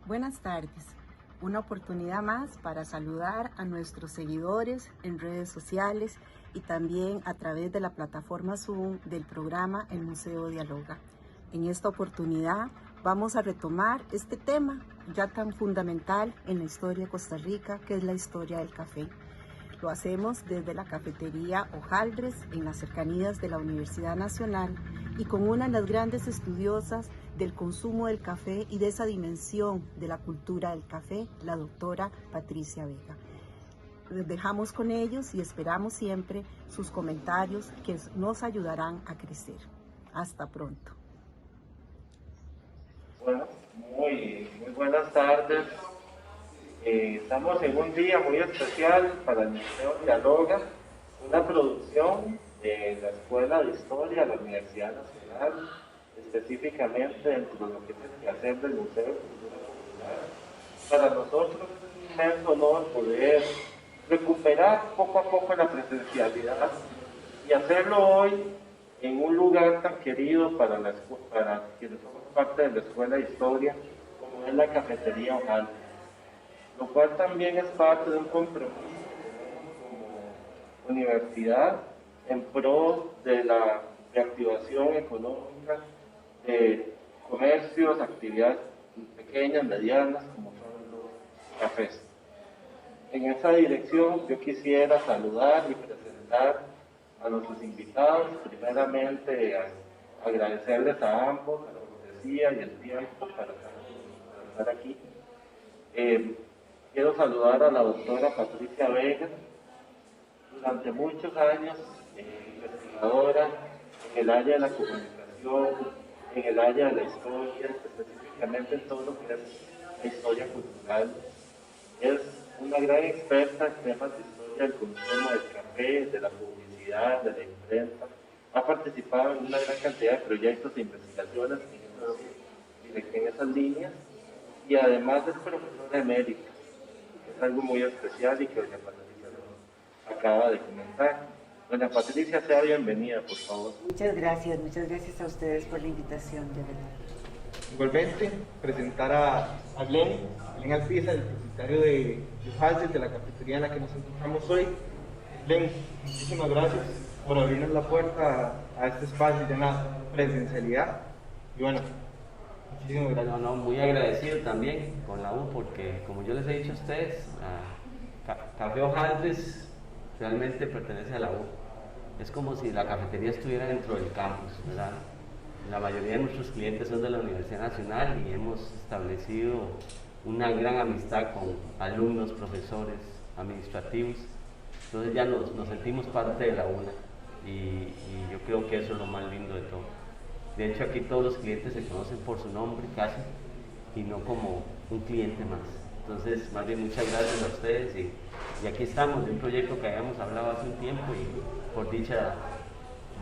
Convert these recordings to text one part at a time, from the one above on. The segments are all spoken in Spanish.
Buenas tardes, una oportunidad más para saludar a nuestros seguidores en redes sociales y también a través de la plataforma Zoom del programa El Museo Dialoga. En esta oportunidad vamos a retomar este tema ya tan fundamental en la historia de Costa Rica, que es la historia del café. Lo hacemos desde la cafetería Hojaldres, en las cercanías de la Universidad Nacional, y con una de las grandes estudiosas del consumo del café y de esa dimensión de la cultura del café, la doctora Patricia Vega. Les dejamos con ellos y esperamos siempre sus comentarios que nos ayudarán a crecer. Hasta pronto. Bueno, muy buenas tardes. Estamos en un día muy especial para el Museo Dialoga, una producción de la Escuela de Historia de la Universidad Nacional, específicamente dentro de lo que es el quehacer del Museo de Cultura Popular. Para nosotros es un inmenso honor poder recuperar poco a poco la presencialidad y hacerlo hoy en un lugar tan querido para quienes somos parte de la Escuela de Historia, como es la Cafetería Hojaldres, lo cual también es parte de un compromiso como universidad en pro de la reactivación económica de comercios, actividades pequeñas, medianas, como son los cafés. En esa dirección yo quisiera saludar y presentar a nuestros invitados, primeramente agradecerles a ambos la cortesía y el tiempo para estar aquí. Quiero saludar a la doctora Patricia Vega, durante muchos años investigadora en el área de la comunicación, en el área de la historia, específicamente en todo lo que es la historia cultural. Es una gran experta en temas de historia del consumo del café, de la publicidad, de la imprenta. Ha participado en una gran cantidad de proyectos e investigaciones en esas líneas, y además es profesora emérita. Es algo muy especial y que doña Patricia nos acaba de comentar. Doña Patricia, sea bienvenida, por favor. Muchas gracias a ustedes por la invitación, de verdad. Igualmente, presentar a Glenn Alpiza, el propietario de Hojaldres, de la cafetería en la que nos encontramos hoy. Glenn, muchísimas gracias por abrirnos la puerta a este espacio de una presencialidad. Y bueno, muchísimas gracias. Muy agradecido también con la U, porque como yo les he dicho a ustedes, Café Hojaldres realmente pertenece a la U. Es como si la cafetería estuviera dentro del campus, ¿verdad? La mayoría de nuestros clientes son de la Universidad Nacional y hemos establecido una gran amistad con alumnos, profesores, administrativos. Entonces ya nos sentimos parte de la UNA y yo creo que eso es lo más lindo de todo. De hecho, aquí todos los clientes se conocen por su nombre casi y no como un cliente más. Entonces, más bien muchas gracias a ustedes y aquí estamos de un proyecto que habíamos hablado hace un tiempo y por dicha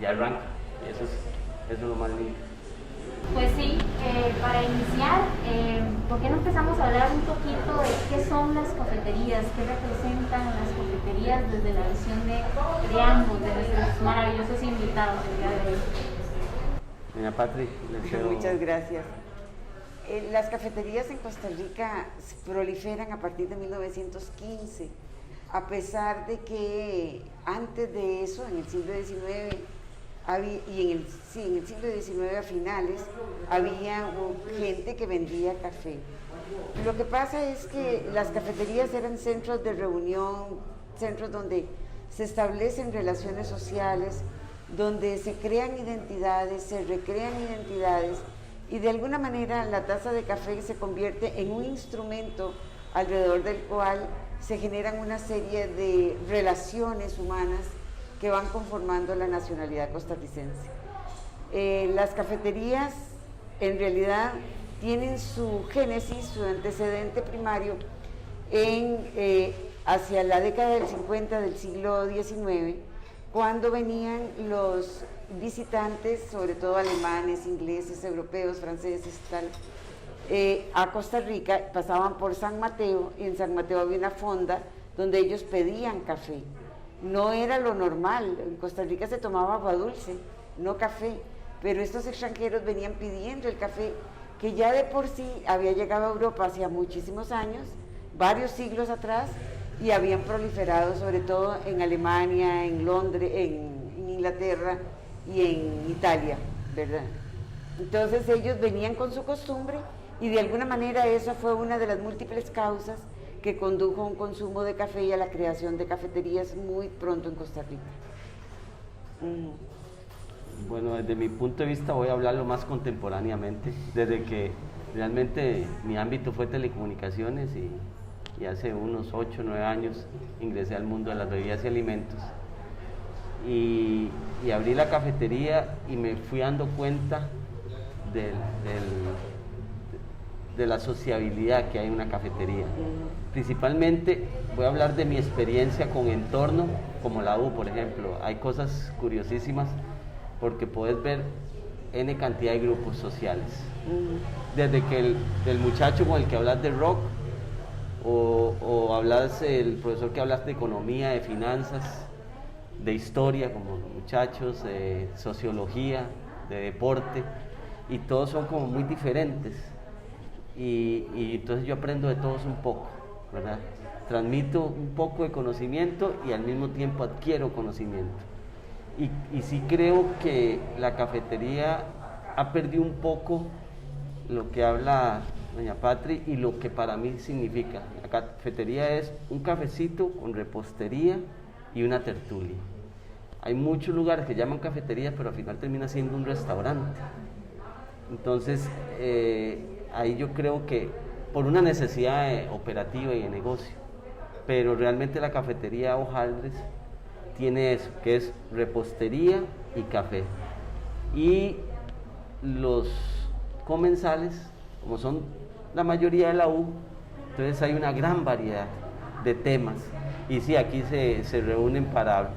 ya arranca. Y eso es lo más lindo. Pues sí, para iniciar, ¿por qué no empezamos a hablar un poquito de qué son las cafeterías, qué representan las cafeterías desde la visión de ambos, de nuestros maravillosos invitados el día de hoy? Doña Patri, Muchas gracias. Las cafeterías en Costa Rica proliferan a partir de 1915, a pesar de que antes de eso, en el siglo XIX, en el siglo XIX a finales, había gente que vendía café. Lo que pasa es que las cafeterías eran centros de reunión, centros donde se establecen relaciones sociales, donde se crean identidades, se recrean identidades, y de alguna manera la taza de café se convierte en un instrumento alrededor del cual se generan una serie de relaciones humanas que van conformando la nacionalidad costarricense. Las cafeterías en realidad tienen su génesis, su antecedente primario hacia la década del 50 del siglo XIX, cuando venían los visitantes, sobre todo alemanes, ingleses, europeos, franceses, tal, a Costa Rica, pasaban por San Mateo, y en San Mateo había una fonda donde ellos pedían café. No era lo normal, en Costa Rica se tomaba agua dulce, no café, pero estos extranjeros venían pidiendo el café que ya de por sí había llegado a Europa hacía muchísimos años, varios siglos atrás, y habían proliferado sobre todo en Alemania, en Londres, en Inglaterra y en Italia, ¿verdad? Entonces ellos venían con su costumbre y de alguna manera esa fue una de las múltiples causas que condujo a un consumo de café y a la creación de cafeterías muy pronto en Costa Rica. Bueno, desde mi punto de vista voy a hablarlo más contemporáneamente, desde que realmente mi ámbito fue telecomunicaciones y hace unos 8 o 9 años ingresé al mundo de las bebidas y alimentos y abrí la cafetería y me fui dando cuenta de la sociabilidad que hay en una cafetería. Principalmente voy a hablar de mi experiencia con entorno como la U, por ejemplo. Hay cosas curiosísimas porque puedes ver N cantidad de grupos sociales. Desde que el muchacho con el que hablas de rock o hablas, el profesor que hablas de economía, de finanzas, de historia como los muchachos, de sociología, de deporte, y todos son como muy diferentes. Y entonces yo aprendo de todos un poco, ¿verdad? Transmito un poco de conocimiento y al mismo tiempo adquiero conocimiento. Y sí creo que la cafetería ha perdido un poco lo que habla doña Patri y lo que para mí significa. La cafetería es un cafecito con repostería y una tertulia. Hay muchos lugares que llaman cafetería, pero al final termina siendo un restaurante. Entonces, ahí yo creo que por una necesidad operativa y de negocio, pero realmente la cafetería Hojaldres tiene eso, que es repostería y café. Y los comensales, como son la mayoría de la U, entonces hay una gran variedad de temas. Y sí, aquí se reúnen para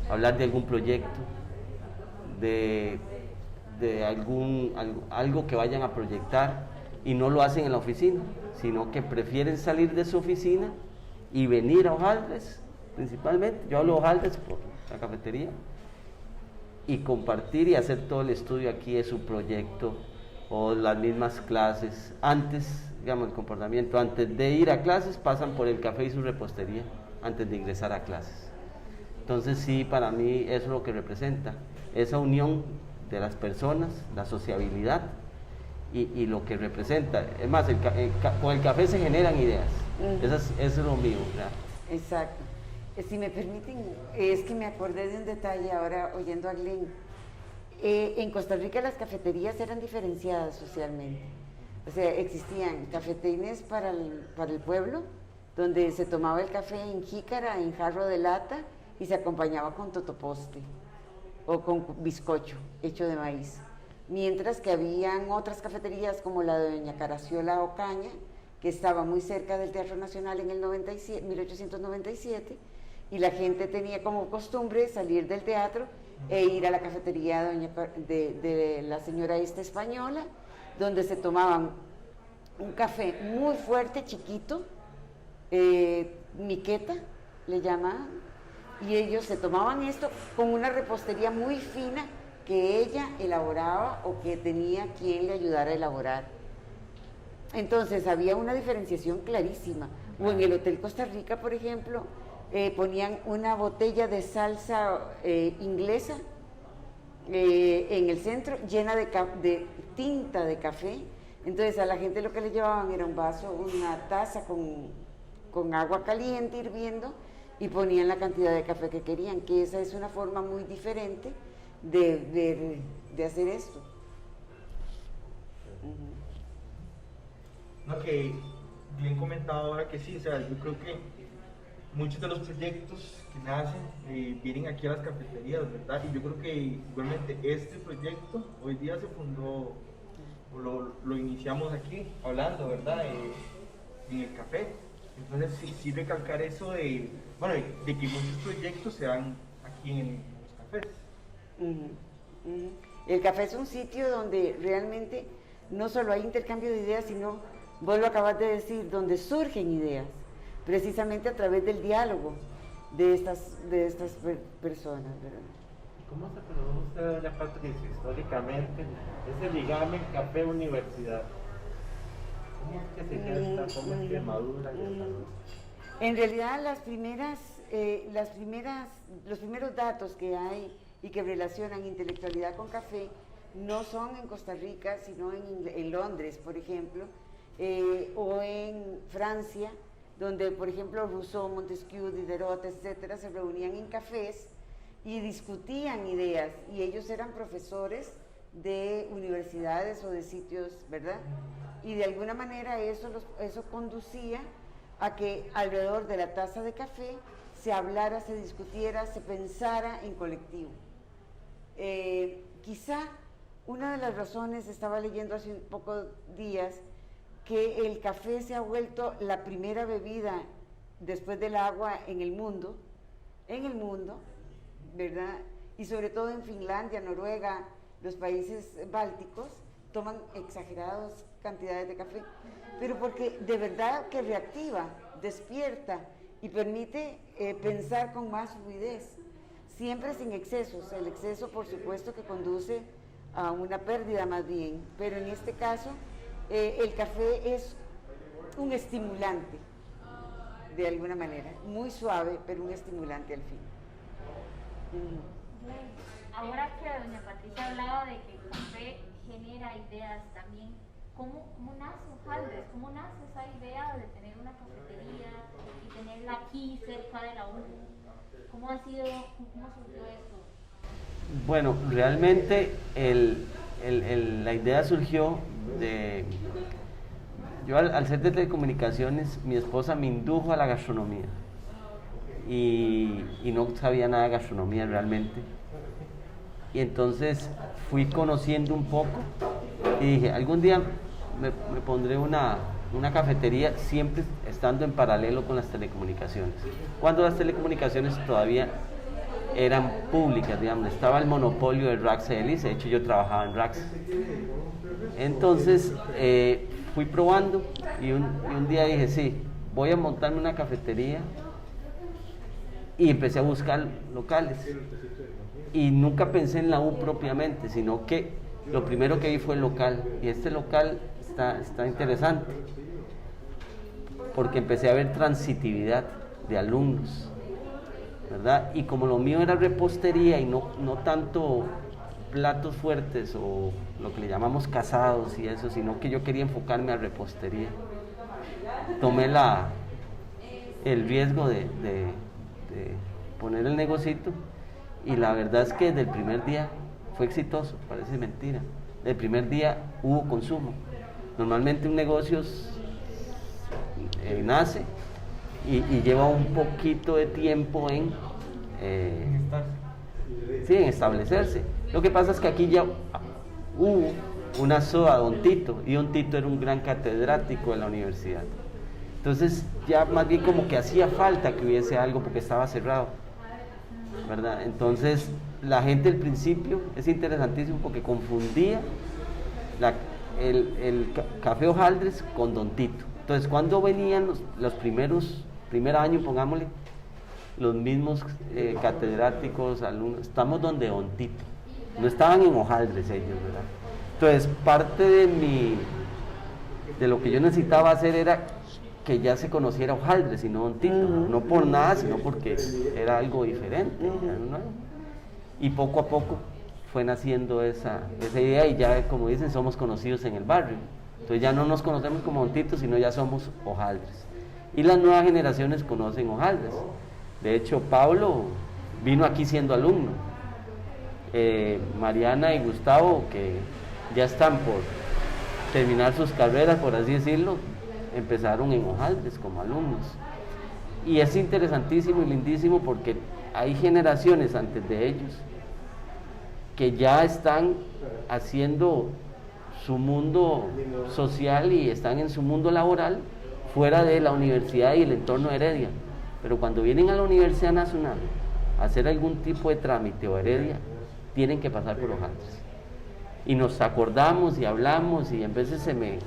hablar de algún proyecto, de algo que vayan a proyectar, y no lo hacen en la oficina, sino que prefieren salir de su oficina y venir a Hojaldres, principalmente. Yo hablo de Hojaldres por la cafetería, y compartir y hacer todo el estudio aquí de su proyecto o las mismas clases. Antes, digamos, el comportamiento, antes de ir a clases pasan por el café y su repostería antes de ingresar a clases. Entonces sí, para mí eso es lo que representa, esa unión de las personas, la sociabilidad y lo que representa. Es más, con el café se generan ideas. Eso es lo mío, ¿verdad? Exacto. Si me permiten, es que me acordé de un detalle ahora oyendo a Glenn. En Costa Rica las cafeterías eran diferenciadas socialmente. O sea, existían cafetines para el pueblo, donde se tomaba el café en jícara, en jarro de lata, y se acompañaba con totoposte o con bizcocho hecho de maíz. Mientras que habían otras cafeterías como la de doña Caraciola Ocaña, que estaba muy cerca del Teatro Nacional en el 1897, y la gente tenía como costumbre salir del teatro e ir a la cafetería de la señora esta española, donde se tomaban un café muy fuerte, chiquito, miqueta le llamaban, y ellos se tomaban esto con una repostería muy fina que ella elaboraba o que tenía quien le ayudara a elaborar. Entonces había una diferenciación clarísima. O en el Hotel Costa Rica, por ejemplo, ponían una botella de salsa inglesa en el centro, llena de tinta de café. Entonces a la gente lo que le llevaban era un vaso, una taza con agua caliente hirviendo, y ponían la cantidad de café que querían, que esa es una forma muy diferente de hacer esto. No, que bien comentado ahora que sí, o sea, yo creo que muchos de los proyectos que nacen vienen aquí a las cafeterías, ¿verdad? Y yo creo que igualmente este proyecto hoy día se fundó, o lo iniciamos aquí hablando, ¿verdad? En el café. Entonces sí recalcar eso de que muchos proyectos se dan aquí en los cafés. El café es un sitio donde realmente no solo hay intercambio de ideas, sino, vos lo acabas de decir, donde surgen ideas, precisamente a través del diálogo de estas personas, ¿verdad? ¿Cómo se produce, doña Patricia, históricamente ese ligame café-universidad? ¿Cómo es que se gesta? ¿Cómo es que madura? En realidad los primeros datos que hay y que relacionan intelectualidad con café no son en Costa Rica, sino en Londres, por ejemplo, o en Francia, donde, por ejemplo, Rousseau, Montesquieu, Diderot, etcétera, se reunían en cafés y discutían ideas, y ellos eran profesores de universidades o de sitios, ¿verdad? Y de alguna manera eso conducía a que alrededor de la taza de café se hablara, se discutiera, se pensara en colectivo. Quizá una de las razones, estaba leyendo hace pocos días, que el café se ha vuelto la primera bebida después del agua en el mundo, ¿verdad? Y sobre todo en Finlandia, Noruega, los países bálticos, toman exageradas cantidades de café, pero porque de verdad que reactiva, despierta y permite pensar con más fluidez, siempre sin excesos. El exceso, por supuesto, que conduce a una pérdida más bien, pero en este caso el café es un estimulante, de alguna manera, muy suave, pero un estimulante al fin. Ahora que doña Patricia hablaba de que el café genera ideas también, ¿cómo nace Hojaldres? ¿Cómo nace esa idea de tener una cafetería y tenerla aquí cerca de la U? ¿Cómo surgió eso? Bueno, realmente la idea surgió de... Yo al ser de telecomunicaciones, mi esposa me indujo a la gastronomía y no sabía nada de gastronomía realmente. Y entonces fui conociendo un poco y dije, algún día me pondré una cafetería, siempre estando en paralelo con las telecomunicaciones. Cuando las telecomunicaciones todavía eran públicas, digamos, estaba el monopolio de Rax Hélice, de hecho yo trabajaba en Rax. Entonces fui probando y un día dije, sí, voy a montarme una cafetería, y empecé a buscar locales. Y nunca pensé en la U propiamente, sino que lo primero que vi fue el local, y este local está interesante, porque empecé a ver transitividad de alumnos, ¿verdad? Y como lo mío era repostería y no tanto platos fuertes o lo que le llamamos casados y eso, sino que yo quería enfocarme a repostería, tomé el riesgo de poner el negocito, y la verdad es que desde el primer día fue exitoso, parece mentira. El primer día hubo consumo. Normalmente un negocio nace y lleva un poquito de tiempo en establecerse. Lo que pasa es que aquí ya hubo una soda, Don Tito, y Don Tito era un gran catedrático de la universidad. Entonces ya más bien como que hacía falta que hubiese algo porque estaba cerrado, ¿verdad? Entonces la gente al principio es interesantísimo porque confundía el café Hojaldres con Don Tito. Entonces cuando venían los primer año, pongámosle, los mismos catedráticos, alumnos, estamos donde Don Tito, no estaban en Hojaldres ellos, ¿verdad? Entonces parte de lo que yo necesitaba hacer era que ya se conociera Hojaldres y no Don Tito, no por nada, sino porque era algo diferente, ¿no? Y poco a poco fue naciendo esa idea, y ya, como dicen, somos conocidos en el barrio. Entonces ya no nos conocemos como Don Tito, sino ya somos Hojaldres. Y las nuevas generaciones conocen Hojaldres. De hecho, Pablo vino aquí siendo alumno. Mariana y Gustavo, que ya están por terminar sus carreras, por así decirlo, empezaron en Hojaldres como alumnos. Y es interesantísimo y lindísimo porque hay generaciones antes de ellos que ya están haciendo su mundo social y están en su mundo laboral fuera de la universidad y el entorno de Heredia. Pero cuando vienen a la Universidad Nacional a hacer algún tipo de trámite o Heredia, tienen que pasar por Hojaldres. Y nos acordamos y hablamos, y a veces se me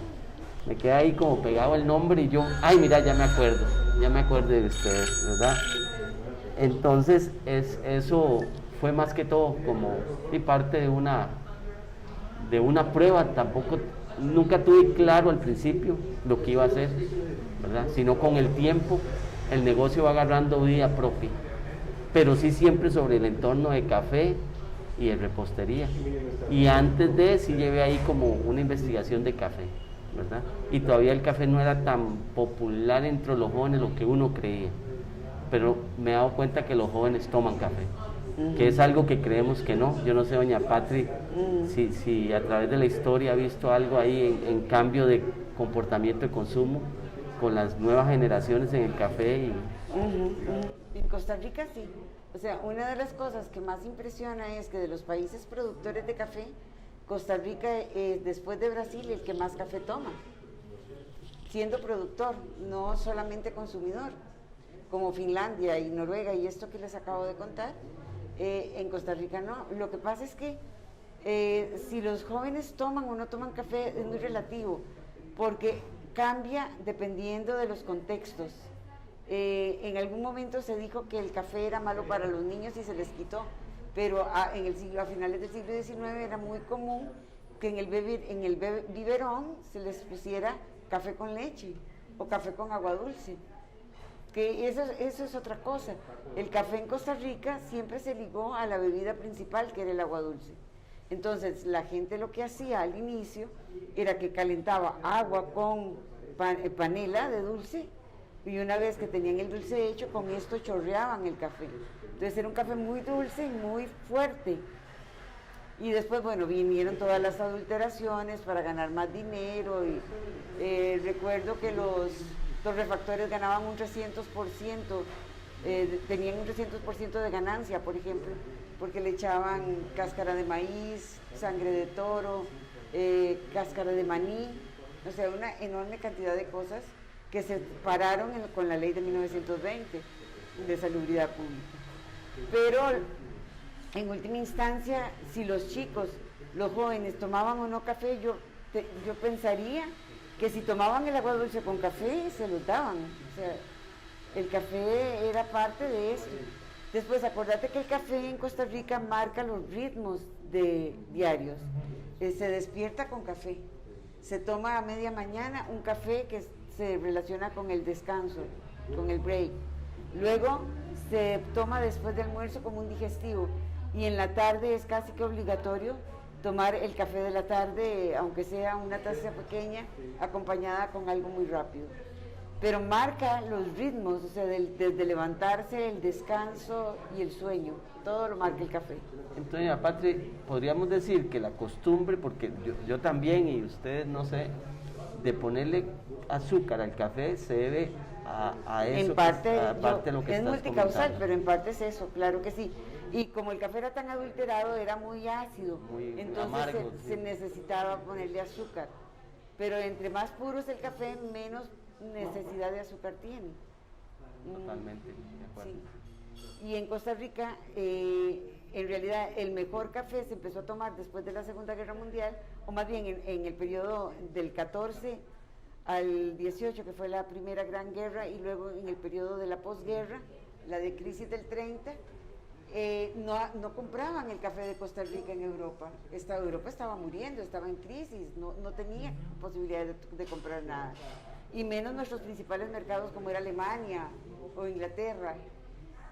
queda ahí como pegado el nombre, y yo, ay, mira, ya me acuerdo de ustedes, ¿verdad? Entonces eso fue más que todo como y parte de una prueba. Tampoco, nunca tuve claro al principio lo que iba a hacer, ¿verdad? Sino con el tiempo el negocio va agarrando vida propia, pero sí siempre sobre el entorno de café y de repostería. Y antes de sí llevé ahí como una investigación de café, ¿verdad? Y todavía el café no era tan popular entre los jóvenes lo que uno creía, pero me he dado cuenta que los jóvenes toman café, que es algo que creemos que no. Yo no sé, doña Patri, si a través de la historia ha visto algo ahí en cambio de comportamiento de consumo con las nuevas generaciones en el café. En Costa Rica sí. O sea, una de las cosas que más impresiona es que de los países productores de café, Costa Rica es, después de Brasil, el que más café toma, siendo productor, no solamente consumidor, como Finlandia y Noruega y esto que les acabo de contar. En Costa Rica no. Lo que pasa es que si los jóvenes toman o no toman café es muy relativo, porque cambia dependiendo de los contextos. En algún momento se dijo que el café era malo para los niños y se les quitó, pero a finales del siglo XIX era muy común que en el biberón se les pusiera café con leche o café con agua dulce. Que eso es otra cosa. El café en Costa Rica siempre se ligó a la bebida principal, que era el agua dulce. Entonces la gente lo que hacía al inicio era que calentaba agua con panela de dulce, y una vez que tenían el dulce hecho, con esto chorreaban el café. Entonces era un café muy dulce y muy fuerte. Y después, bueno, vinieron todas las adulteraciones para ganar más dinero. Y recuerdo que los refactores ganaban un 300%, tenían un 300% de ganancia, por ejemplo, porque le echaban cáscara de maíz, sangre de toro, cáscara de maní, o sea, una enorme cantidad de cosas que se pararon con la ley de 1920 de salubridad pública. Pero en última instancia, si los chicos, los jóvenes tomaban o no café, yo pensaría que si tomaban el agua dulce con café, se los daban. O sea, el café era parte de eso. Después, acordate que el café en Costa Rica marca los ritmos diarios. Se despierta con café. Se toma a media mañana un café que se relaciona con el descanso, con el break. Luego se toma después del almuerzo como un digestivo. Y en la tarde es casi que obligatorio tomar el café de la tarde, aunque sea una taza pequeña, acompañada con algo muy rápido. Pero marca los ritmos, o sea, desde levantarse, el descanso y el sueño, todo lo marca el café. Entonces, Patri, podríamos decir que la costumbre, porque yo también y ustedes, no sé, de ponerle azúcar al café se debe a eso. En parte, de lo que es estás multicausal, comentando. pero en parte es eso, claro que sí. Y como el café era tan adulterado, era muy ácido, Muy entonces amargo, se necesitaba ponerle azúcar. Pero entre más puro es el café, menos necesidad de azúcar tiene. Totalmente, de acuerdo. Sí. Y en Costa Rica, en realidad, el mejor café se empezó a tomar después de la Segunda Guerra Mundial, o más bien en el periodo del 14 al 18, que fue la primera gran guerra, y luego en el periodo de la posguerra, la de crisis del 30, no compraban el café de Costa Rica en Europa. Europa estaba muriendo, estaba en crisis, no tenía posibilidad de comprar nada. Y menos nuestros principales mercados como era Alemania o Inglaterra.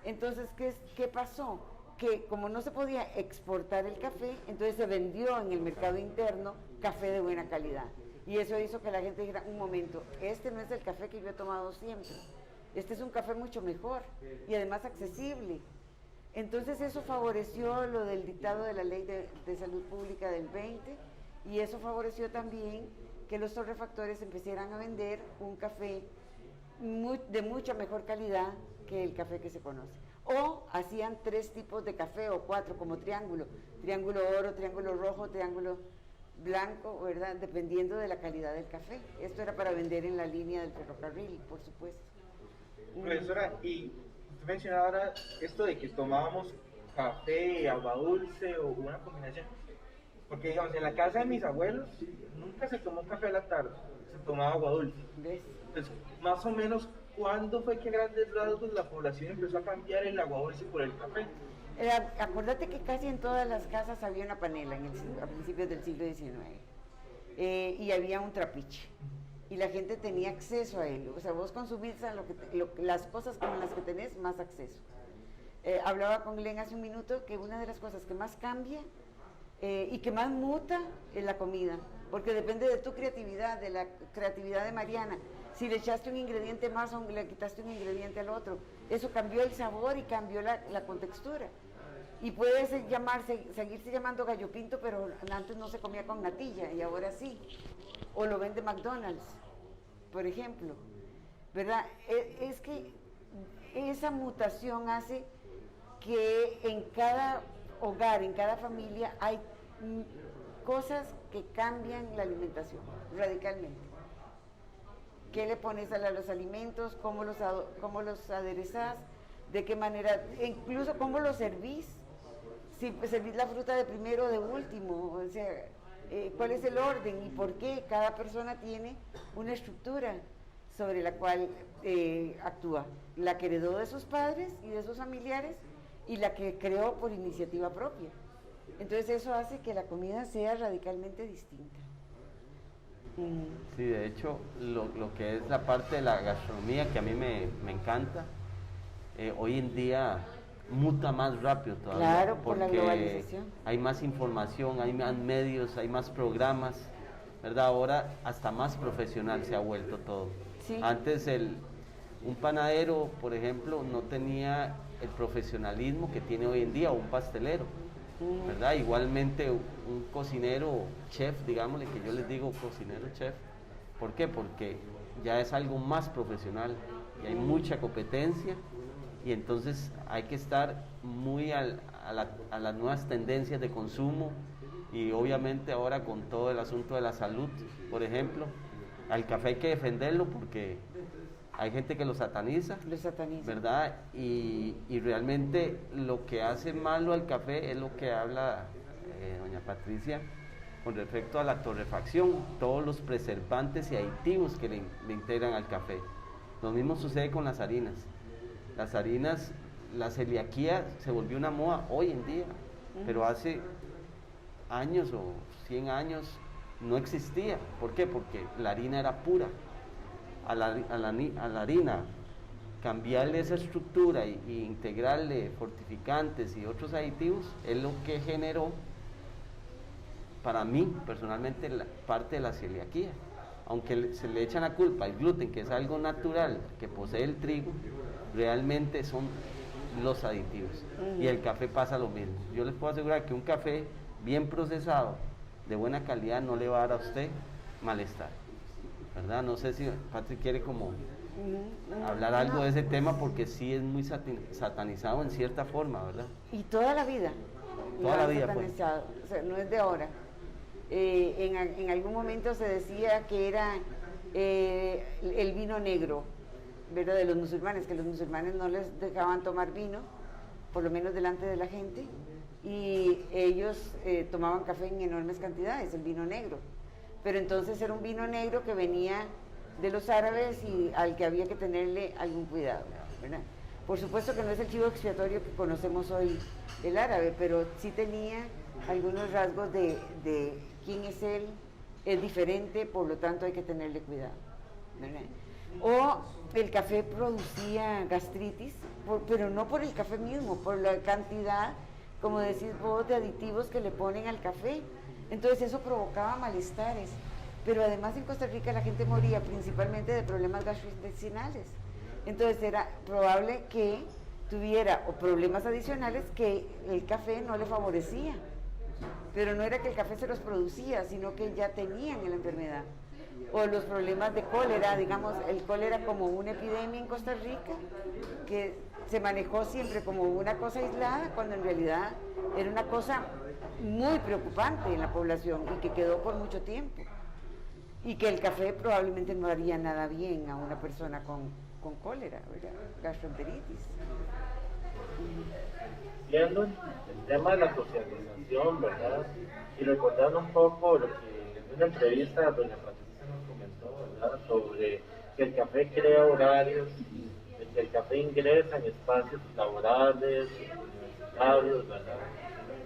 Entonces, ¿qué pasó? Que como no se podía exportar el café, entonces se vendió en el mercado interno café de buena calidad. Y eso hizo que la gente dijera, un momento, este no es el café que yo he tomado siempre. Este es un café mucho mejor y además accesible. Entonces eso favoreció lo del dictado de la Ley de Salud Pública del 20, y eso favoreció también que los torrefactores empezaran a vender un café de mucha mejor calidad que el café que se conoce. O hacían 3 tipos de café o 4 como triángulo oro, triángulo rojo, triángulo blanco, ¿verdad? Dependiendo de la calidad del café. Esto era para vender en la línea del ferrocarril, por supuesto. Profesora, y usted mencionaba ahora esto de que tomábamos café, agua dulce o una combinación, porque digamos, en la casa de mis abuelos nunca se tomó café a la tarde, se tomaba agua dulce. ¿Ves? Entonces, más o menos, ¿cuándo fue que a grandes rasgos la población empezó a cambiar el agua dulce por el café? Acuérdate que casi en todas las casas había una panela a principios del siglo XIX y había un trapiche y la gente tenía acceso a él. O sea, vos consumís a las cosas con las que tenés más acceso. Hablaba con Glenn hace un minuto que una de las cosas que más cambia y que más muta es la comida, porque depende de tu creatividad, de la creatividad de Mariana. Si le echaste un ingrediente más o le quitaste un ingrediente al otro, eso cambió el sabor y cambió la contextura. Y puede seguirse llamando gallo pinto, pero antes no se comía con natilla y ahora sí. O lo vende McDonald's, por ejemplo. ¿Verdad? Es que esa mutación hace que en cada hogar, en cada familia, hay cosas que cambian la alimentación radicalmente. ¿Qué le pones a los alimentos? ¿Cómo los aderezás? ¿De qué manera? Incluso cómo los servís. Si servís la fruta de primero o de último, o sea, cuál es el orden y por qué cada persona tiene una estructura sobre la cual actúa, la que heredó de sus padres y de sus familiares y la que creó por iniciativa propia. Entonces eso hace que la comida sea radicalmente distinta. Sí, de hecho, lo que es la parte de la gastronomía que a mí me encanta, hoy en día muta más rápido todavía. Claro, por la porque globalización. hay más información, hay más medios, hay más programas, ¿verdad? Ahora hasta más profesional se ha vuelto todo. Sí. Antes un panadero, por ejemplo, no tenía el profesionalismo que tiene hoy en día, o un pastelero, ¿verdad? Igualmente un cocinero chef, digámosle, que yo les digo cocinero chef. ¿Por qué? Porque ya es algo más profesional y hay mucha competencia y entonces hay que estar muy a las nuevas tendencias de consumo y obviamente ahora con todo el asunto de la salud, por ejemplo, al café hay que defenderlo porque hay gente que lo sataniza, ¿verdad? Y realmente lo que hace malo al café es lo que habla doña Patricia con respecto a la torrefacción, todos los preservantes y aditivos que le integran al café. Lo mismo sucede con las harinas. Las harinas, la celiaquía se volvió una moda hoy en día, pero hace años o 100 años no existía. ¿Por qué? Porque la harina era pura. A la harina cambiarle esa estructura y integrarle fortificantes y otros aditivos es lo que generó para mí personalmente parte de la celiaquía. Aunque se le echan la culpa al gluten, que es algo natural que posee el trigo, realmente son los aditivos. Y el café pasa lo mismo. Yo les puedo asegurar que un café bien procesado, de buena calidad, no le va a dar a usted malestar, ¿verdad? No sé si Patrick quiere como hablar algo de ese tema, porque sí es muy satanizado en cierta forma, ¿verdad? Y toda la vida. Toda la vida, pues. O sea, no es de ahora. En algún momento se decía que era el vino negro, ¿verdad? De los musulmanes, que los musulmanes no les dejaban tomar vino, por lo menos delante de la gente, y ellos tomaban café en enormes cantidades, el vino negro. Pero entonces era un vino negro que venía de los árabes y al que había que tenerle algún cuidado, ¿verdad? Por supuesto que no es el chivo expiatorio que conocemos hoy el árabe, pero sí tenía algunos rasgos de quién es él, es diferente, por lo tanto hay que tenerle cuidado, ¿verdad? O el café producía gastritis, pero no por el café mismo, por la cantidad, como decís vos, de aditivos que le ponen al café. Entonces eso provocaba malestares, pero además en Costa Rica la gente moría principalmente de problemas gastrointestinales. Entonces era probable que tuviera problemas adicionales que el café no le favorecía, pero no era que el café se los producía, sino que ya tenían la enfermedad. O los problemas de cólera, digamos, el cólera como una epidemia en Costa Rica, que se manejó siempre como una cosa aislada, cuando en realidad era una cosa muy preocupante en la población y que quedó por mucho tiempo. Y que el café probablemente no haría nada bien a una persona con cólera, ¿verdad? Gastroenteritis. Viendo el tema de la socialización, ¿verdad? Y recordando un poco lo que en una entrevista doña Patricia nos comentó, ¿verdad? Sobre que el café crea horarios, que el café ingresa en espacios laborales, universitarios, labios, ¿verdad?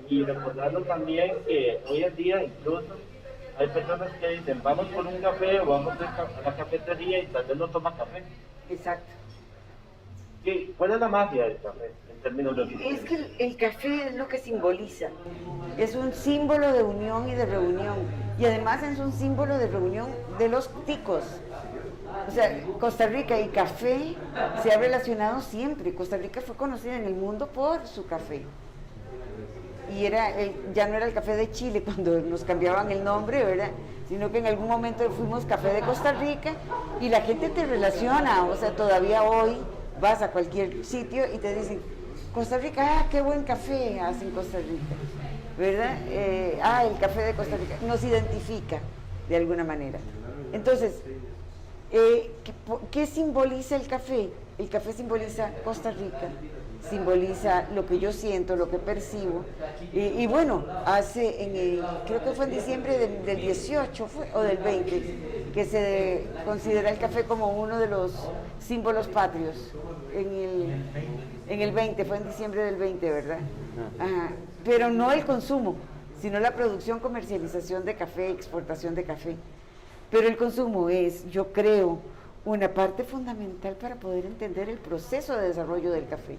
Y recordarlo también que hoy en día incluso hay personas que dicen, vamos por un café o vamos a la cafetería y tal vez no toma café. Exacto. ¿Cuál es la magia del café en términos de Es que el café es lo que simboliza. Es un símbolo de unión y de reunión. Y además es un símbolo de reunión de los ticos. O sea, Costa Rica y café se ha relacionado siempre. Costa Rica fue conocida en el mundo por su café. Y ya no era el café de Chile cuando nos cambiaban el nombre, ¿verdad? Sino que en algún momento fuimos café de Costa Rica y la gente te relaciona. O sea, todavía hoy vas a cualquier sitio y te dicen, Costa Rica, qué buen café hacen Costa Rica, ¿verdad? El café de Costa Rica nos identifica de alguna manera. Entonces, ¿qué simboliza el café? El café simboliza Costa Rica, simboliza lo que yo siento, lo que percibo. Y bueno, creo que fue en diciembre del 18 o del 20, que se considera el café como uno de los símbolos patrios. En el 20, fue en diciembre del 20, ¿verdad? Ajá. Pero no el consumo, sino la producción, comercialización de café, exportación de café. Pero el consumo es, yo creo, una parte fundamental para poder entender el proceso de desarrollo del café.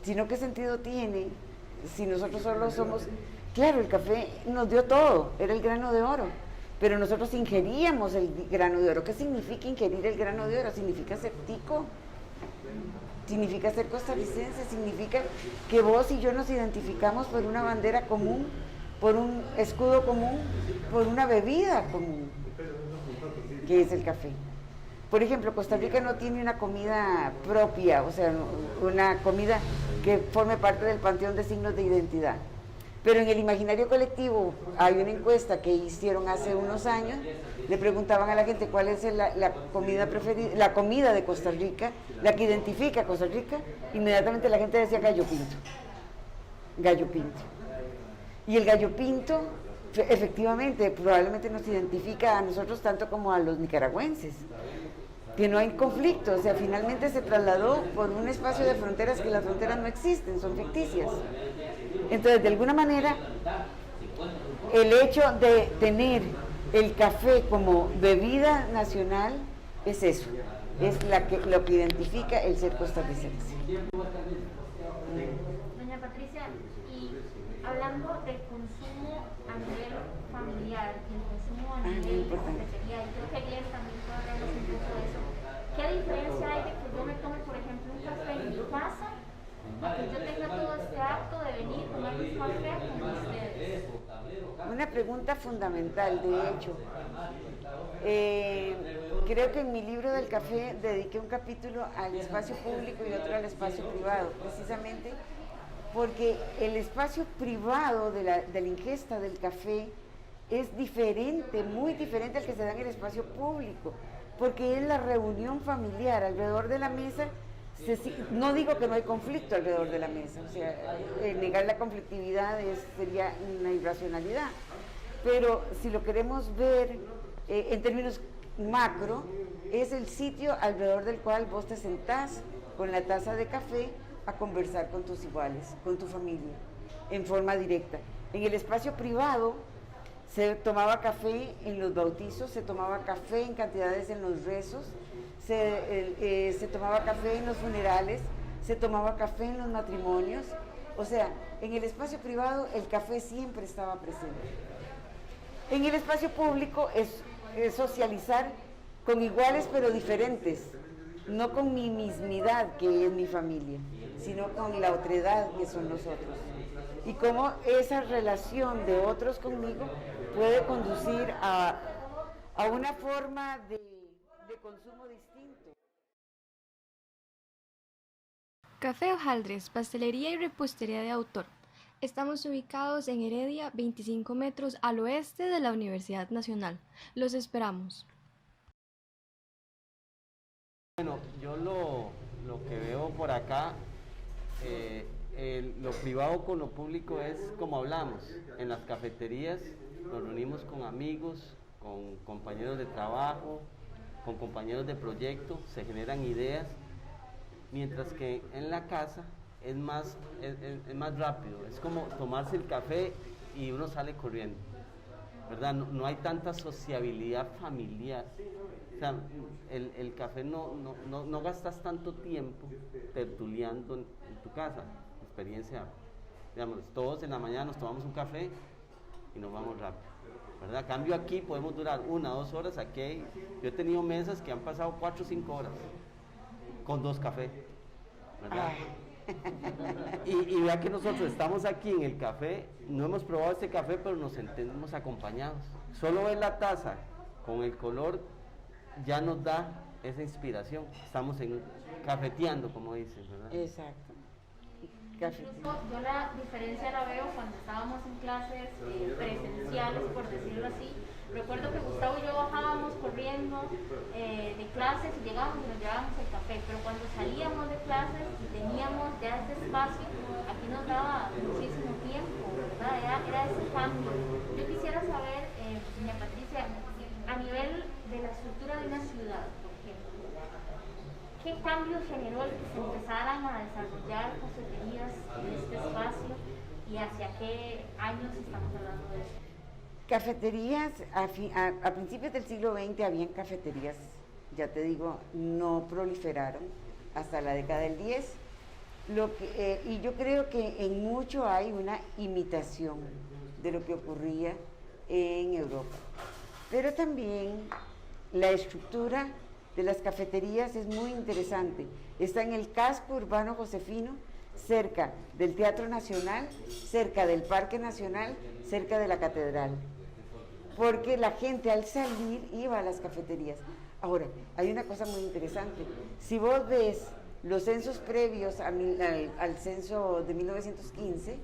Si no, ¿qué sentido tiene si nosotros solo somos... Claro, el café nos dio todo, era el grano de oro, pero nosotros ingeríamos el grano de oro. ¿Qué significa ingerir el grano de oro? Significa ser tico, significa ser costarricense, significa que vos y yo nos identificamos por una bandera común, por un escudo común, por una bebida común, que es el café. Por ejemplo, Costa Rica no tiene una comida propia, o sea, una comida que forme parte del panteón de signos de identidad. Pero en el imaginario colectivo hay una encuesta que hicieron hace unos años, le preguntaban a la gente cuál es la comida preferida, la comida de Costa Rica, la que identifica a Costa Rica, inmediatamente la gente decía gallo pinto. Gallo pinto. Y el gallo pinto, efectivamente, probablemente nos identifica a nosotros tanto como a los nicaragüenses, que no hay conflicto, o sea, finalmente se trasladó por un espacio de fronteras que las fronteras no existen, son ficticias. Entonces, de alguna manera, el hecho de tener el café como bebida nacional es eso, es lo que identifica el ser costarricense. Doña Patricia, y hablando del consumo a nivel familiar y el consumo a nivel de cafetería, y creo que Glenn también puede hablarnos un poco de eso, ¿qué diferencia hay de que yo me tome, por ejemplo, un café en mi casa, a que yo tenga todo este acto de venir a tomar un café con ustedes? Una pregunta fundamental, de hecho. Creo que en mi libro del café dediqué un capítulo al espacio público y otro al espacio privado, precisamente porque el espacio privado de la ingesta del café es diferente, muy diferente al que se da en el espacio público, porque es la reunión familiar alrededor de la mesa. No digo que no hay conflicto alrededor de la mesa, o sea, negar la conflictividad sería una irracionalidad, pero si lo queremos ver en términos macro, es el sitio alrededor del cual vos te sentás con la taza de café a conversar con tus iguales, con tu familia, en forma directa. En el espacio privado se tomaba café en los bautizos, se tomaba café en cantidades en los rezos, se tomaba café en los funerales, se tomaba café en los matrimonios. O sea, en el espacio privado el café siempre estaba presente. En el espacio público es socializar con iguales pero diferentes, no con mi mismidad, que es mi familia, sino con la otredad, que son nosotros. Y cómo esa relación de otros conmigo puede conducir a una forma de consumo distinto. Café Hojaldres, pastelería y repostería de autor. Estamos ubicados en Heredia, 25 metros al oeste de la Universidad Nacional. Los esperamos. Bueno, yo lo que veo por acá, lo privado con lo público es como hablamos. En las cafeterías nos reunimos con amigos, con compañeros de trabajo, con compañeros de proyecto, se generan ideas, mientras que en la casa es más rápido, es como tomarse el café y uno sale corriendo, ¿verdad? No hay tanta sociabilidad familiar. O sea, el café no gastas tanto tiempo tertuleando en tu casa. Experiencia, digamos, todos en la mañana nos tomamos un café y nos vamos rápido, ¿verdad? A cambio aquí podemos durar 1 o 2 horas. Aquí yo he tenido mesas que han pasado 4 o 5 horas con 2 cafés, ¿verdad? Y vea que nosotros estamos aquí en el café, no hemos probado este café, pero nos sentimos acompañados. Solo ver la taza con el color ya nos da esa inspiración. Estamos cafeteando, como dicen, ¿verdad? Exacto. Yo la diferencia la veo cuando estábamos en clases presenciales, por decirlo así. Recuerdo que Gustavo y yo bajábamos corriendo de clases y llegábamos y nos llevábamos el café, pero cuando salíamos de clases y teníamos ya ese espacio, aquí nos daba muchísimo tiempo, ¿verdad? Era ese cambio. Yo quisiera saber, doña Patricia, a nivel de la estructura de una ciudad, por ejemplo, ¿qué cambio generó el que se empezaran a desarrollar cafeterías en este espacio y hacia qué años estamos hablando de eso? Cafeterías, a principios del siglo XX habían cafeterías, ya te digo, no proliferaron hasta la década del 10, y yo creo que en mucho hay una imitación de lo que ocurría en Europa. Pero también la estructura de las cafeterías es muy interesante. Está en el casco urbano josefino, cerca del Teatro Nacional, cerca del Parque Nacional, cerca de la Catedral. Porque la gente al salir iba a las cafeterías. Ahora, hay una cosa muy interesante. Si vos ves los censos previos al censo de 1915,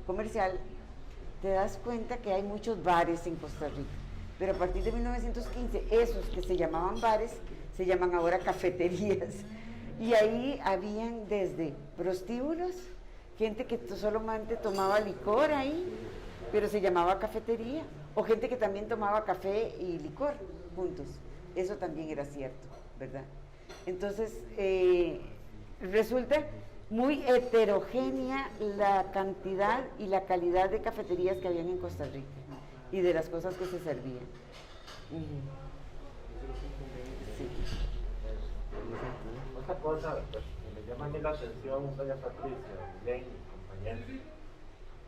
comercial, te das cuenta que hay muchos bares en Costa Rica. Pero a partir de 1915, esos que se llamaban bares, se llaman ahora cafeterías. Y ahí habían desde prostíbulos, gente que solamente tomaba licor ahí, pero se llamaba cafetería, o gente que también tomaba café y licor juntos. Eso también era cierto, ¿verdad? Entonces, resulta muy heterogénea la cantidad y la calidad de cafeterías que habían en Costa Rica y de las cosas que se servían. Sí. Otra cosa pues, que me llama a mí la atención, doña Patricia, bien, compañeros,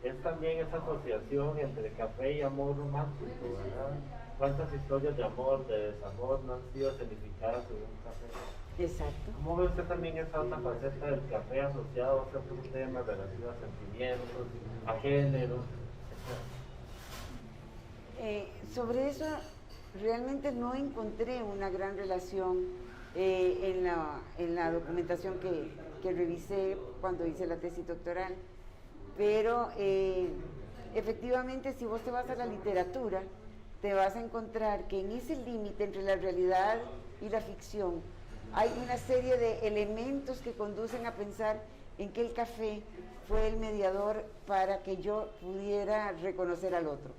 es también esa asociación entre café y amor romántico, ¿verdad? ¿Cuántas historias de amor, de desamor no han sido escenificadas en un café? Exacto. ¿Cómo ve usted también esa otra faceta del café asociado a otros temas relativos a sentimientos, a género? Sobre eso realmente no encontré una gran relación en la documentación que revisé cuando hice la tesis doctoral, pero efectivamente si vos te vas a la literatura te vas a encontrar que en ese límite entre la realidad y la ficción hay una serie de elementos que conducen a pensar en que el café fue el mediador para que yo pudiera reconocer al otro,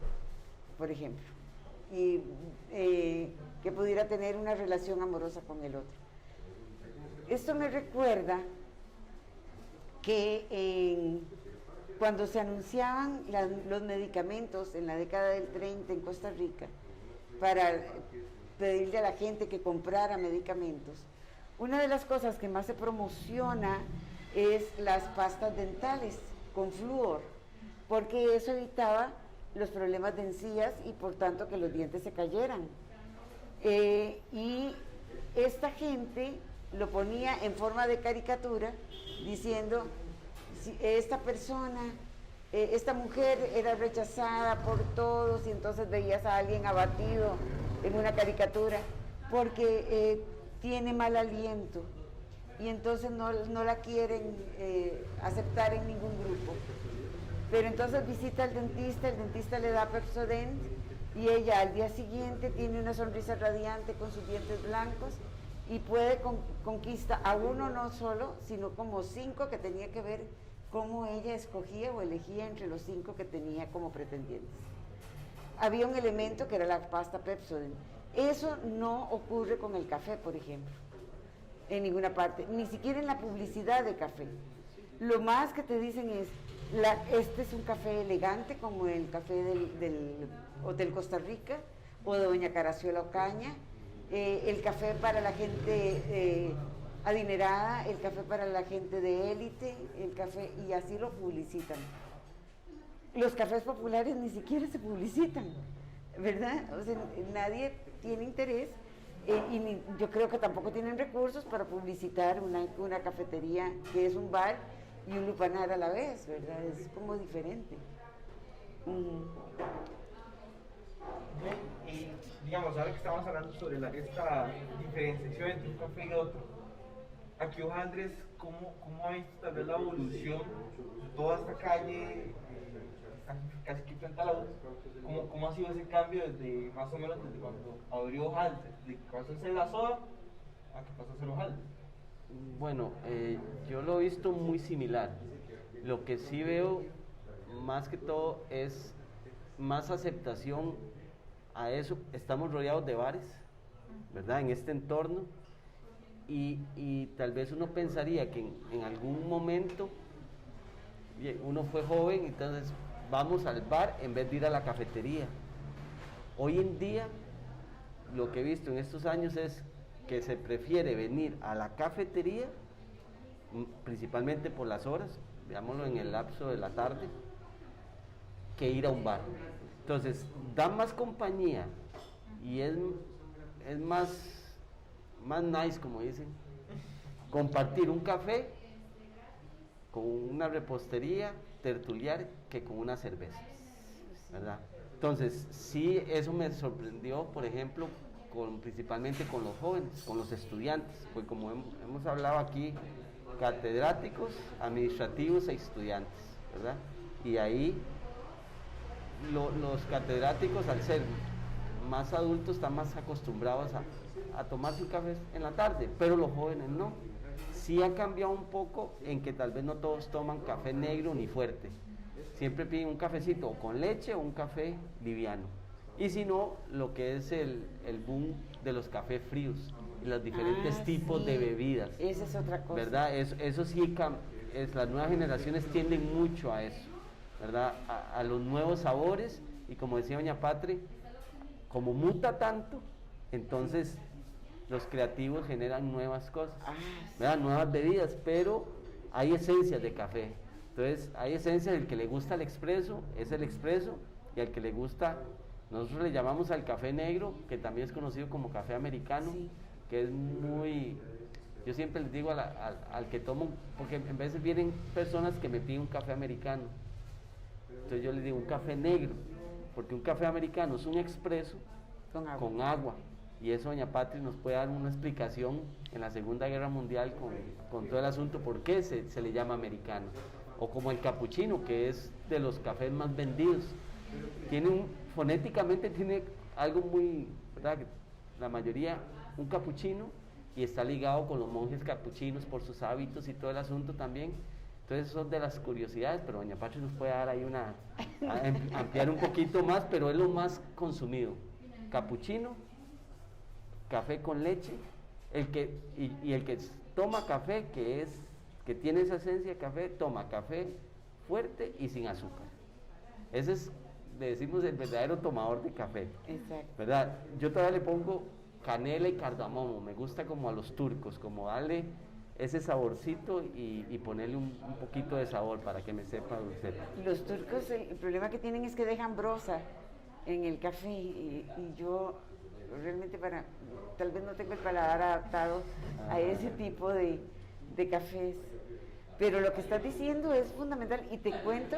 por ejemplo, y que pudiera tener una relación amorosa con el otro. Esto me recuerda que cuando se anunciaban los medicamentos en la década del 30 en Costa Rica, para pedirle a la gente que comprara medicamentos, una de las cosas que más se promociona es las pastas dentales con flúor, porque eso evitaba los problemas de encías y por tanto que los dientes se cayeran. Y esta gente lo ponía en forma de caricatura diciendo, si esta persona, esta mujer era rechazada por todos, y entonces veías a alguien abatido en una caricatura porque tiene mal aliento y entonces no la quieren aceptar en ningún grupo. Pero entonces visita al dentista, el dentista le da Pepsodent y ella al día siguiente tiene una sonrisa radiante con sus dientes blancos y puede conquistar a uno no solo, sino como 5 que tenía que ver cómo ella escogía o elegía entre los 5 que tenía como pretendientes. Había un elemento que era la pasta Pepsodent. Eso no ocurre con el café, por ejemplo, en ninguna parte, ni siquiera en la publicidad de café. Lo más que te dicen es, este es un café elegante como el café del Hotel Costa Rica o de Doña Caraciola Ocaña, el café para la gente adinerada, el café para la gente de élite, el café, y así lo publicitan. Los cafés populares ni siquiera se publicitan, ¿verdad? O sea, nadie tiene interés yo creo que tampoco tienen recursos para publicitar una cafetería que es un bar y un lupanar a la vez, ¿verdad? Es como diferente. Y digamos, ahora que estamos hablando sobre esta diferenciación entre un café y otro, aquí Hojaldres, ¿cómo ha visto tal vez la evolución de toda esta calle, casi que frente a la U? ¿Cómo ha sido ese cambio desde más o menos desde cuando abrió Hojaldres, de que pasó a ser la soda a que pasó a ser Hojaldres? Bueno, yo lo he visto muy similar. Lo que sí veo más que todo es más aceptación a eso. Estamos rodeados de bares, ¿verdad? En este entorno, y tal vez uno pensaría que en algún momento uno fue joven, entonces vamos al bar en vez de ir a la cafetería. Hoy en día lo que he visto en estos años es que se prefiere venir a la cafetería, principalmente por las horas, veámoslo en el lapso de la tarde, que ir a un bar. Entonces, da más compañía y es más nice, como dicen, compartir un café con una repostería, tertuliar, que con una cerveza, ¿verdad? Entonces, sí, eso me sorprendió, por ejemplo, principalmente con los jóvenes, con los estudiantes, pues como hemos hablado aquí, catedráticos, administrativos e estudiantes, ¿verdad? Y ahí los catedráticos, al ser más adultos, están más acostumbrados a tomarse un café en la tarde, pero los jóvenes no. Sí ha cambiado un poco en que tal vez no todos toman café negro ni fuerte, siempre piden un cafecito o con leche o un café liviano. Y si no, lo que es el boom de los cafés fríos y los diferentes tipos de bebidas. Esa es otra cosa. ¿Verdad? Eso sí, las nuevas generaciones tienden mucho a eso, ¿verdad? A los nuevos sabores, y como decía doña Patri, como muta tanto, entonces los creativos generan nuevas cosas, ¿verdad? Nuevas bebidas, pero hay esencias de café. Entonces, hay esencias del que le gusta el expreso, es el expreso, y al que le gusta, nosotros le llamamos al café negro, que también es conocido como café americano, sí, que es muy, yo siempre les digo al que tomo, porque en veces vienen personas que me piden un café americano, entonces yo les digo un café negro, porque un café americano es un expreso con agua, y eso doña Patri nos puede dar una explicación en la Segunda Guerra Mundial con todo el asunto, por qué se le llama americano. O como el capuchino, que es de los cafés más vendidos, fonéticamente tiene algo muy, ¿verdad? La mayoría, un capuchino, y está ligado con los monjes capuchinos por sus hábitos y todo el asunto también. Entonces son de las curiosidades, pero doña Patri nos puede dar ahí ampliar un poquito más, pero es lo más consumido. Capuchino, café con leche, el que toma café, que tiene esa esencia de café, toma café fuerte y sin azúcar. Ese es, le decimos, el verdadero tomador de café. Exacto. ¿Verdad? Yo todavía le pongo canela y cardamomo, me gusta como a los turcos, como darle ese saborcito y ponerle un poquito de sabor para que me sepa dulce. Los turcos, el problema que tienen es que dejan brosa en el café, y yo realmente tal vez no tengo el paladar adaptado a ese tipo de cafés, pero lo que estás diciendo es fundamental, y te cuento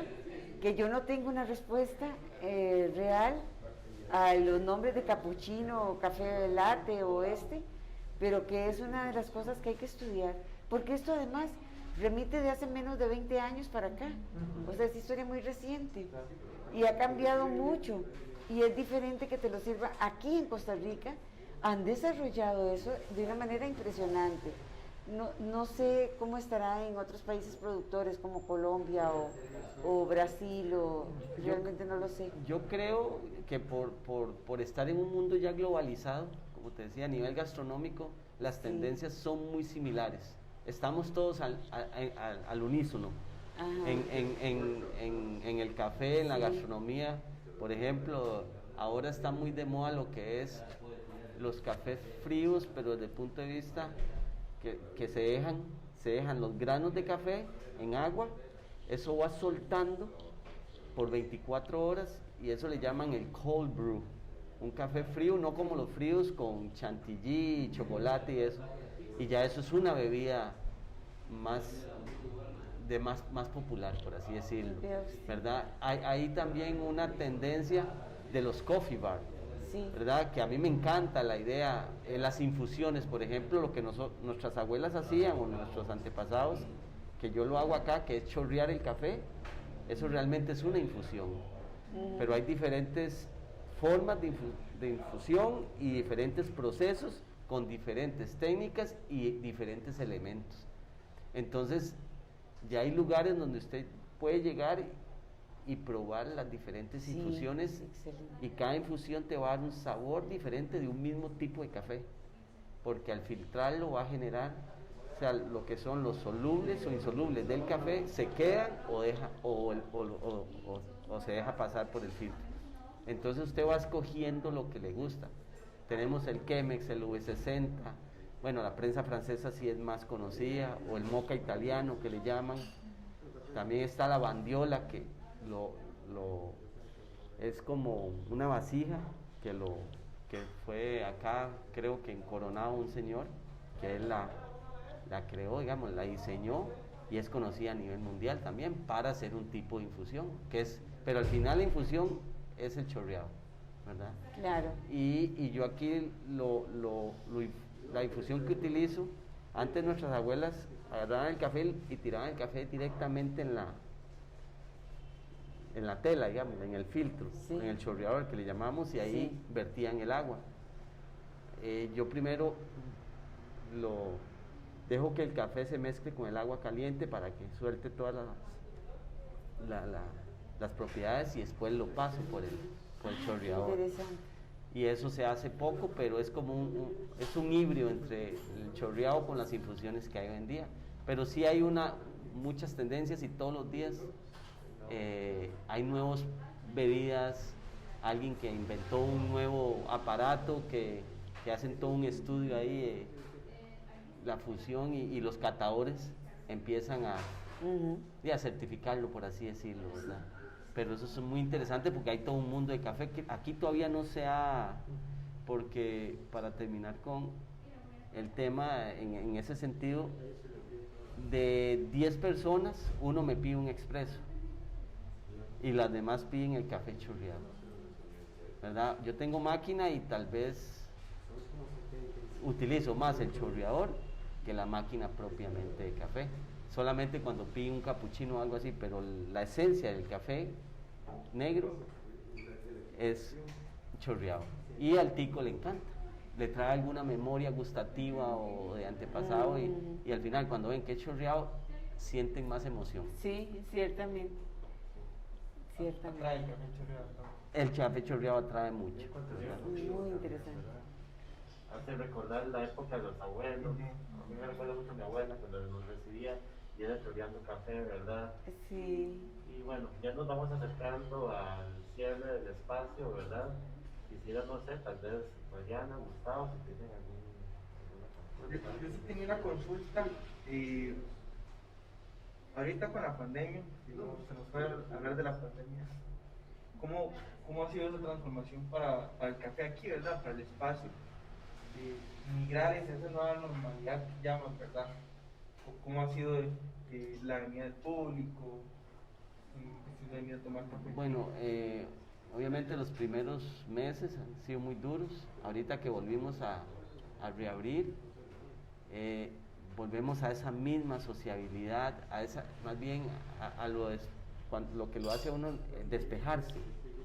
que yo no tengo una respuesta real a los nombres de capuchino o café latte pero que es una de las cosas que hay que estudiar, porque esto además remite de hace menos de 20 años para acá, o sea, es historia muy reciente y ha cambiado mucho, y es diferente que te lo sirva. Aquí en Costa Rica han desarrollado eso de una manera impresionante. No sé cómo estará en otros países productores como Colombia o Brasil, realmente no lo sé. Yo creo que por estar en un mundo ya globalizado, como te decía, a nivel gastronómico, las tendencias son muy similares. estamos todos al unísono. En el café, en la gastronomía, por ejemplo, ahora está muy de moda lo que es los cafés fríos, pero desde el punto de vista que se dejan los granos de café en agua, eso va soltando por 24 horas y eso le llaman el cold brew, un café frío, no como los fríos con chantilly, chocolate y eso, y ya eso es una bebida más popular, por así decirlo, ¿verdad? Hay también una tendencia de los coffee bar, ¿verdad? Que a mí me encanta la idea, las infusiones, por ejemplo, lo que nuestras abuelas hacían o nuestros antepasados, que yo lo hago acá, que es chorrear el café, eso realmente es una infusión, pero hay diferentes formas de infusión y diferentes procesos con diferentes técnicas y diferentes elementos. Entonces, ya hay lugares donde usted puede llegar y probar las diferentes infusiones, y cada infusión te va a dar un sabor diferente de un mismo tipo de café, porque al filtrarlo va a generar, o sea, lo que son los solubles o insolubles del café se quedan o se deja pasar por el filtro. Entonces usted va escogiendo lo que le gusta. Tenemos el Chemex, el V60, bueno, la prensa francesa sí es más conocida, o el mocha italiano que le llaman. También está la bandiola, que es como una vasija que fue acá, creo que en Coronado, un señor que él la creó, digamos, la diseñó, y es conocida a nivel mundial también para hacer un tipo de infusión, pero al final la infusión es el chorreado, ¿verdad? Claro. Y yo aquí la infusión que utilizo, antes nuestras abuelas agarraban el café y tiraban el café directamente en la tela, digamos, en el filtro, en el chorreador que le llamamos, y ahí vertían el agua. Yo primero dejo que el café se mezcle con el agua caliente para que suelte todas las propiedades, y después lo paso por el chorreador. Interesante. Y eso se hace poco, pero es como un híbrido entre el chorreado con las infusiones que hay hoy en día. Pero sí hay muchas tendencias, y todos los días hay nuevas bebidas, alguien que inventó un nuevo aparato que hacen todo un estudio ahí, la fusión, y los catadores empiezan a certificarlo, por así decirlo, ¿verdad? Pero eso es muy interesante porque hay todo un mundo de café que aquí todavía no se ha, porque para terminar con el tema en ese sentido, de 10 personas, uno me pide un expreso y las demás piden el café chorreado, ¿verdad? Yo tengo máquina y tal vez utilizo más el chorreador que la máquina propiamente de café, solamente cuando pide un capuchino o algo así, pero la esencia del café negro es chorreado, y al tico le encanta, le trae alguna memoria gustativa o de antepasado, y al final cuando ven que es chorreado sienten más emoción. Sí, ciertamente. Atrae el café chorreado. El café chorreado atrae mucho. Muy interesante. Hace recordar la época de los abuelos. A mí me recuerda mucho a mi abuela cuando nos recibía y era chorreando café, ¿verdad? Sí. Y bueno, ya nos vamos acercando al cierre del espacio, ¿verdad? Quisiera, no sé, tal vez Mariana, Gustavo, si tienen alguna Yo sí tenía una consulta. Ahorita con la pandemia, se nos fue a hablar de la pandemia, ¿cómo ha sido esa transformación para el café aquí, ¿verdad? Para el espacio. Migrar hacia esa nueva normalidad que llaman, ¿verdad? ¿Cómo ha sido la venida del público? ¿La venida a tomar café? Bueno, obviamente los primeros meses han sido muy duros. Ahorita que volvimos a reabrir, volvemos a esa misma sociabilidad, más bien a lo que lo hace a uno despejarse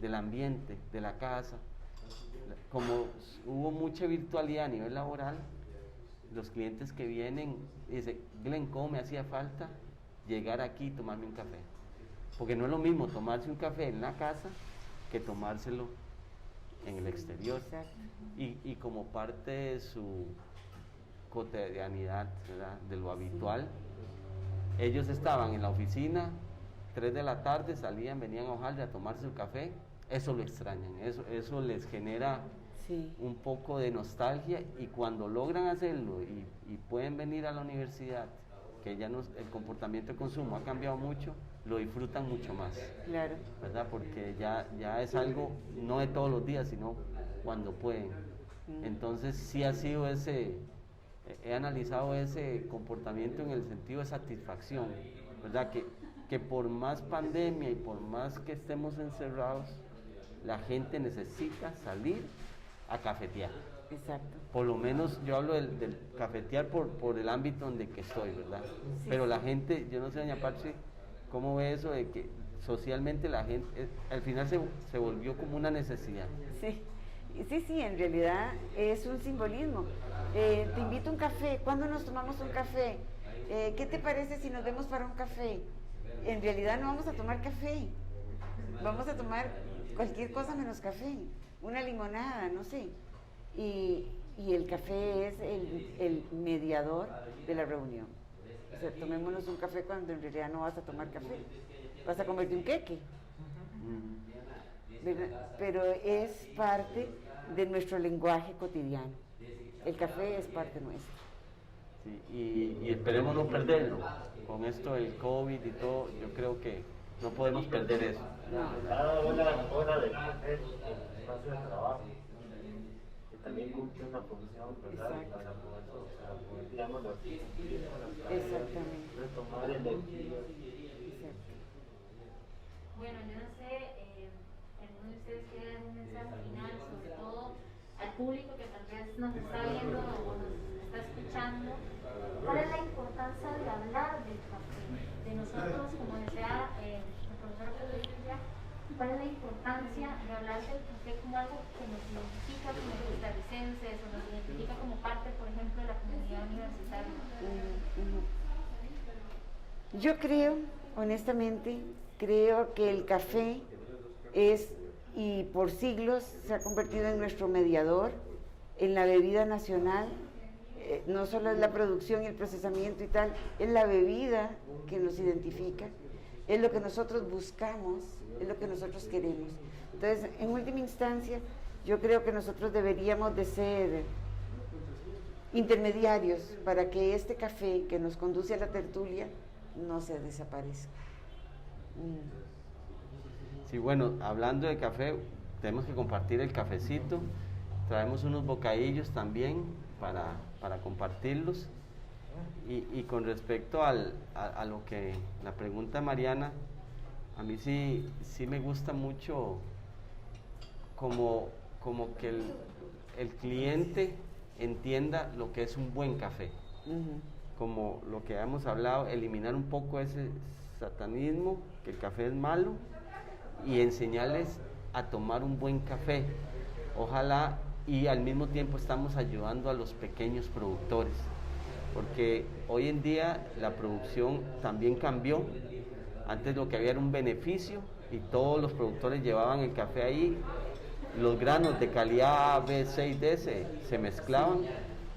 del ambiente, de la casa. Como hubo mucha virtualidad a nivel laboral, los clientes que vienen dicen: Glenn, ¿cómo me hacía falta llegar aquí y tomarme un café? Porque no es lo mismo tomarse un café en la casa que tomárselo en el exterior. Exacto. Y como parte de su cotidianidad, ¿verdad?, de lo habitual. Ellos estaban en la oficina, 3 de la tarde, salían, venían a Hojaldre a tomarse su café. Eso lo extrañan, eso les genera un poco de nostalgia, y cuando logran hacerlo y pueden venir a la universidad, que ya el comportamiento de consumo ha cambiado mucho, lo disfrutan mucho más. Claro. ¿Verdad? Porque ya es algo no de todos los días, sino cuando pueden. Entonces sí ha sido he analizado ese comportamiento en el sentido de satisfacción, ¿verdad? Que por más pandemia y por más que estemos encerrados, la gente necesita salir a cafetear. Exacto. Por lo menos yo hablo del cafetear por el ámbito donde que estoy, ¿verdad? Sí, pero la gente, yo no sé, doña Patsy, ¿cómo ve eso de que socialmente la gente, al final se volvió como una necesidad? Sí, en realidad es un simbolismo. Te invito a un café. ¿Cuándo nos tomamos un café? ¿Qué te parece si nos vemos para un café? En realidad no vamos a tomar café, vamos a tomar cualquier cosa menos café, una limonada, no sé. Y el café es el mediador de la reunión. O sea, tomémonos un café cuando en realidad no vas a tomar café, vas a comerte un queque. ¿Verdad? Pero es parte de nuestro lenguaje cotidiano. El café es parte nuestra. Sí, y esperemos no perderlo. Con esto del COVID y todo, yo creo que no podemos perder eso. Cada hora del café es un espacio de trabajo, que también cumple una función, ¿verdad? Para poder, digámoslo así, Exactamente. retomar energía. Exacto. Bueno, yo no sé, ¿alguno de ustedes quiere dar un mensaje final, sobre todo al público que tal vez nos está viendo o nos está escuchando? ¿Cuál es la importancia de hablar del café? De nosotros, como decía el profesor Patricia, ¿cuál es la importancia de hablar del café como algo que nos identifica como costarricenses o nos identifica como parte, por ejemplo, de la comunidad universitaria? Yo creo, honestamente, que el café es, y por siglos se ha convertido en nuestro mediador, en la bebida nacional. No solo es la producción y el procesamiento y tal, es la bebida que nos identifica, es lo que nosotros buscamos, es lo que nosotros queremos. Entonces, en última instancia, yo creo que nosotros deberíamos de ser intermediarios para que este café que nos conduce a la tertulia no se desaparezca. Sí, bueno, hablando de café, tenemos que compartir el cafecito. Traemos unos bocadillos también para compartirlos. Y con respecto a lo que la pregunta Mariana, a mí sí me gusta mucho como que el cliente entienda lo que es un buen café. Como lo que hemos hablado, eliminar un poco ese satanismo, que el café es malo, y enseñarles a tomar un buen café. Ojalá, y al mismo tiempo estamos ayudando a los pequeños productores, porque hoy en día la producción también cambió. Antes lo que había era un beneficio y todos los productores llevaban el café ahí, los granos de calidad A, B, C y D se mezclaban.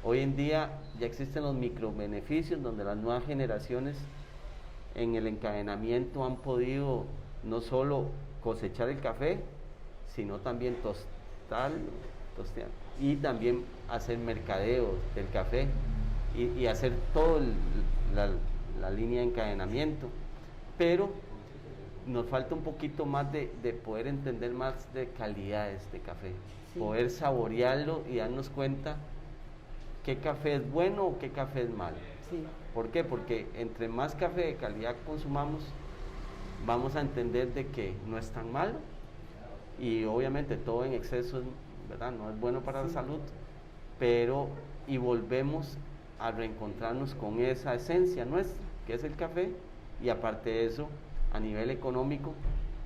Hoy en día ya existen los microbeneficios donde las nuevas generaciones en el encadenamiento han podido no solo cosechar el café, sino también tostear y también hacer mercadeo del café y hacer toda la línea de encadenamiento. Pero nos falta un poquito más de poder entender más de calidades de café, poder saborearlo y darnos cuenta qué café es bueno o qué café es malo. ¿Por qué? Porque entre más café de calidad consumamos, vamos a entender de que no es tan malo, y obviamente todo en exceso, ¿verdad?, no es bueno para la salud, pero y volvemos a reencontrarnos con esa esencia nuestra, que es el café. Y aparte de eso, a nivel económico,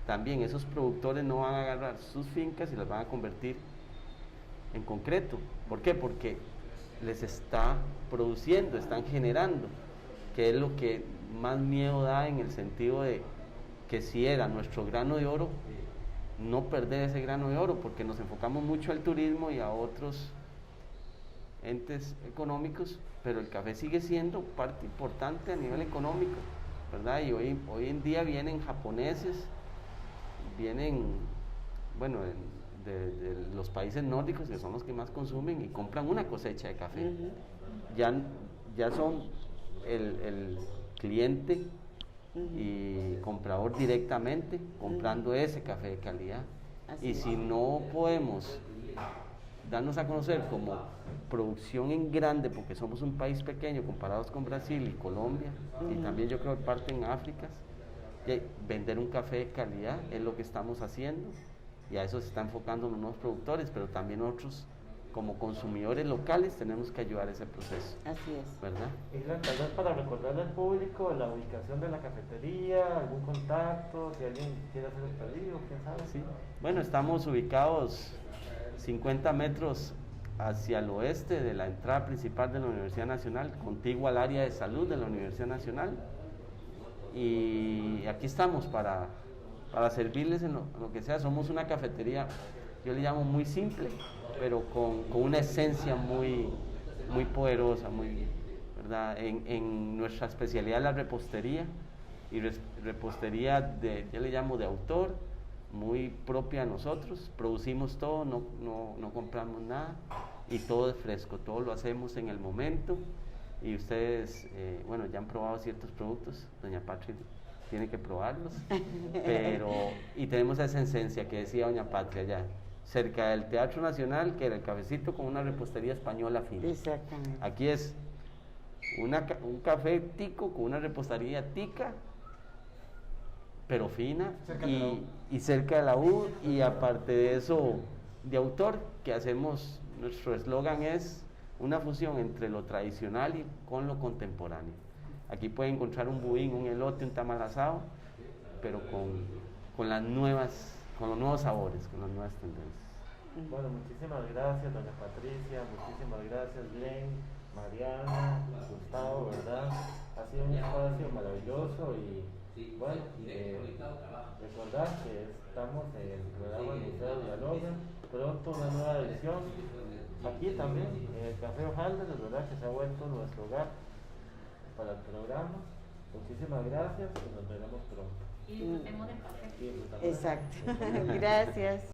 también esos productores no van a agarrar sus fincas y las van a convertir en concreto. ¿Por qué? Porque les está produciendo, están generando, que es lo que más miedo da, en el sentido de que si era nuestro grano de oro, no perder ese grano de oro, porque nos enfocamos mucho al turismo y a otros entes económicos, pero el café sigue siendo parte importante a nivel económico, ¿verdad? Y hoy en día vienen japoneses, vienen, bueno, de los países nórdicos, que son los que más consumen, y compran una cosecha de café. Ya son el cliente y comprador directamente comprando ese café de calidad. Y si no podemos darnos a conocer como producción en grande, porque somos un país pequeño comparados con Brasil y Colombia, y también yo creo que parte en África, vender un café de calidad es lo que estamos haciendo, y a eso se está enfocando los nuevos productores, pero también nosotros como consumidores locales tenemos que ayudar a ese proceso. Así es. ¿Verdad? Tal vez para recordarle al público la ubicación de la cafetería, algún contacto, si alguien quiere hacer el pedido, quién sabe. Sí. Bueno, estamos ubicados 50 metros hacia el oeste de la entrada principal de la Universidad Nacional, contigua al área de salud de la Universidad Nacional, y aquí estamos para servirles en lo que sea. Somos una cafetería, yo le llamo muy simple, pero con una esencia muy poderosa, ¿verdad? En nuestra especialidad la repostería, y repostería yo le llamo de autor, muy propia a nosotros. Producimos todo, no compramos nada, y todo es fresco, todo lo hacemos en el momento. Y ustedes, bueno, ya han probado ciertos productos, doña Patria tiene que probarlos, y tenemos esa esencia que decía doña Patria ya, cerca del Teatro Nacional, que era el cafecito con una repostería española fina. Exactamente. Aquí es un café tico con una repostería tica, pero fina, y cerca de la U, y aparte de eso, de autor, que hacemos, nuestro eslogan es una fusión entre lo tradicional y con lo contemporáneo. Aquí pueden encontrar un budín, un elote, un tamal asado, pero con los nuevos sabores, con las nuevas tendencias. Bueno, muchísimas gracias, doña Patricia, muchísimas gracias, Glenn, Mariana, Gustavo, ¿verdad? Ha sido un espacio maravilloso, y bueno, recordar que estamos en el programa Museo Dialoga, pronto una nueva edición, aquí también, en el Café Hojaldres, de verdad que se ha vuelto nuestro hogar para el programa. Muchísimas gracias y nos veremos pronto. Y disfrutemos del café. Exacto. Gracias.